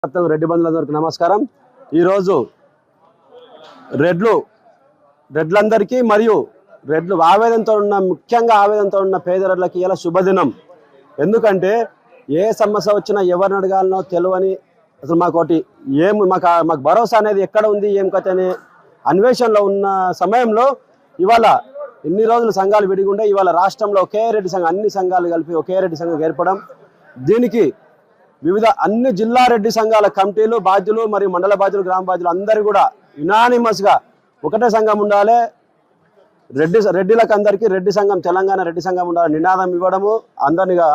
రెడ్డి బంధువులందరికీ నమస్కారం। ఈరోజు రెడ్లందరికీ మరియు రెడ్లు ఆవేదనతో ఉన్న ముఖ్యంగా ఆవేదనతో ఉన్న పేద రెడ్లకి ఇలా శుభదినం। ఎందుకంటే ఏ సమస్య వచ్చినా ఎవరిని అడగాలనో తెలియని అసలు మాకు భరోసా అనేది ఎక్కడ ఉంది ఏం కథ అనే అన్వేషణలో ఉన్న సమయంలో ఇవాళ ఇన్ని రోజులు సంఘాలు విడిగుండే ఇవాళ రాష్ట్రంలో ఒకే రెడ్డి సంఘం అన్ని సంఘాలు కలిపి ఒకే రెడ్డి సంఘం ఏర్పడడం, దీనికి వివిధ అన్ని జిల్లా రెడ్డి సంఘాల కమిటీలు బాధ్యులు మరియు మండల బాధ్యులు గ్రామ బాధ్యులు అందరూ కూడా యునానిమస్గా ఒకటే సంఘం ఉండాలి, రెడ్డిలకు అందరికీ రెడ్డి సంఘం తెలంగాణ రెడ్డి సంఘం ఉండాలి నినాదం ఇవ్వడము,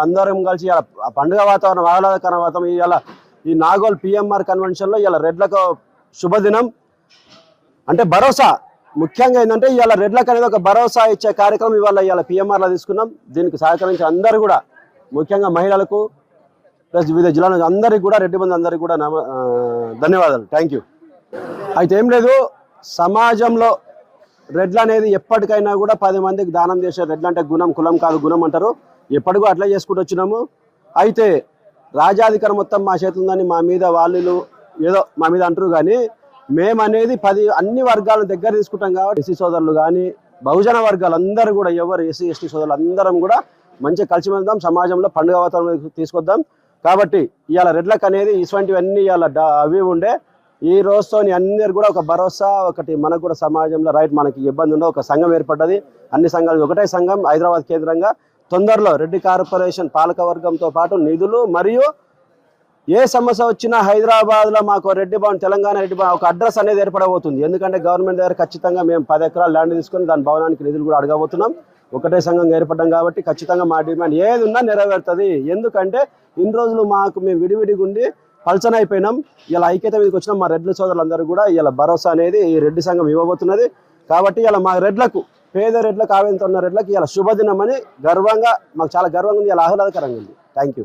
అందరం కలిసి పండుగ వాతావరణం ఆహ్లాదకర వాతావరణం ఇవాళ ఈ నాగోల్ పిఎంఆర్ కన్వెన్షన్లో ఇవాళ రెడ్లకు శుభదినం। అంటే భరోసా ముఖ్యంగా ఏంటంటే ఇవాళ రెడ్లకు అనేది ఒక భరోసా ఇచ్చే కార్యక్రమం ఇవాళ పిఎంఆర్లో తీసుకున్నాం। దీనికి సహకరించి అందరూ కూడా ముఖ్యంగా మహిళలకు ప్లస్ వివిధ జిల్లాల అందరికీ కూడా రెడ్డి బంధు అందరికీ కూడా ధన్యవాదాలు, థ్యాంక్ యూ। అయితే ఏం లేదు, సమాజంలో రెడ్లు అనేది ఎప్పటికైనా కూడా 10 మందికి దానం చేసే రెడ్లు అంటే గుణం కులం కాదు గుణం అంటారు, ఎప్పటికూ అట్లా చేసుకుంటూ వచ్చినాము। అయితే రాజాధికారం మొత్తం మా చేతులు ఉందని మా మీద వాళ్ళు ఏదో మా మీద అంటారు, కానీ మేమనేది అన్ని వర్గాలను దగ్గర తీసుకుంటాం కాబట్టి ఎస్సీ సోదరులు కానీ బహుజన వర్గాలు అందరూ కూడా ఎవరు ఎస్సీ ఎస్టీ సోదరులు అందరం కూడా మంచిగా కలిసి వెళ్దాం, సమాజంలో పండుగ వాతావరణం తీసుకొద్దాం। కాబట్టి ఇవాళ రెడ్లకు అనేది ఇటువంటివన్నీ ఇవాళ అవి ఉండే ఈ రోజుతో అందరు కూడా ఒక భరోసా ఒకటి మనకు కూడా సమాజంలో మనకి ఇబ్బంది ఉండవు, ఒక సంఘం ఏర్పడ్డది, అన్ని సంఘాలు ఒకటే సంఘం హైదరాబాద్ కేంద్రంగా తొందరలో రెడ్డి కార్పొరేషన్ పాలకవర్గంతో పాటు నిధులు మరియు ఏ సమస్య వచ్చినా హైదరాబాద్లో మాకు రెడ్డి భవన్ తెలంగాణ రెడ్డి భవన్ ఒక అడ్రస్ అనేది ఏర్పడబోతుంది। ఎందుకంటే గవర్నమెంట్ దగ్గర ఖచ్చితంగా మేము 10 ఎకరాల ల్యాండ్ తీసుకొని దాని భవనానికి నిధులు కూడా అడగబోతున్నాం, ఒకటే సంఘం ఏర్పడ్డాం కాబట్టి ఖచ్చితంగా మా డిమాండ్ ఏది ఉన్నా నెరవేరుతుంది। ఎందుకంటే ఇన్ని రోజులు మేము విడివిడిగా ఉండి పల్చన అయిపోయినాం, ఇలా ఐక్యత మీదకి వచ్చినాం। మా రెడ్ల సోదరులందరూ కూడా ఇలా భరోసా అనేది ఈ రెడ్డి సంఘం ఇవ్వబోతున్నది। కాబట్టి ఇలా మా రెడ్లకు పేద రెడ్లకు ఆవేదనతో ఉన్న రెడ్లకు ఇలా శుభదినం అని గర్వంగా మాకు చాలా గర్వంగా ఉంది, ఇలా ఆహ్లాదకరంగా ఉంది, థ్యాంక్ యూ।